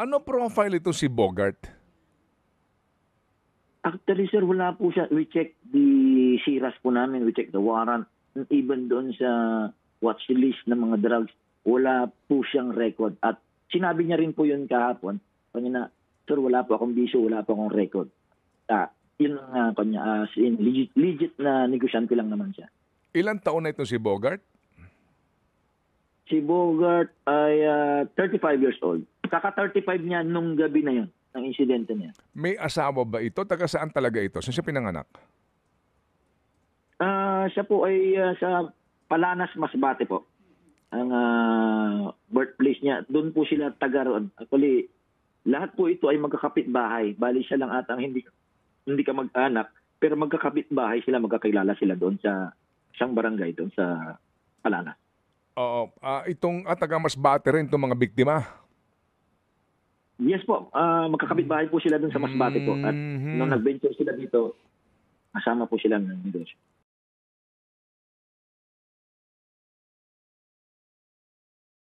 Ano profile ito si Bogart? Actually, sir, wala po siya. We check the SIRAS po namin. We check the warrant. Even doon sa watch list ng mga drugs, wala po siyang record. At sinabi niya rin po yun kahapon. Kanya na, sir, wala po akong bisyo, wala po akong record. Yun ang kanya, as in, legit na negosyante lang naman siya. Ilang taon na ito si Bogart? Si Bogart ay 35 years old. Kaka-35 niya nung gabi na yun, ng insidente niya. May asawa ba ito? Taga saan talaga ito? Saan siya pinanganak? Siya po ay sa Palanas, Masbate po. Ang birthplace niya. Doon po sila taga roon. Actually, lahat po ito ay magkakapit-bahay. Bali siya lang atang hindi ka mag-anak, pero magkakapit-bahay sila, magkakilala sila doon sa isang barangay doon sa Palanas. Oo. Itong taga Masbate rin itong mga biktima. Yes po, magkakapit-bahay po sila doon sa Masbate po. At nung nag-venture sila dito, kasama po sila ng negosyo.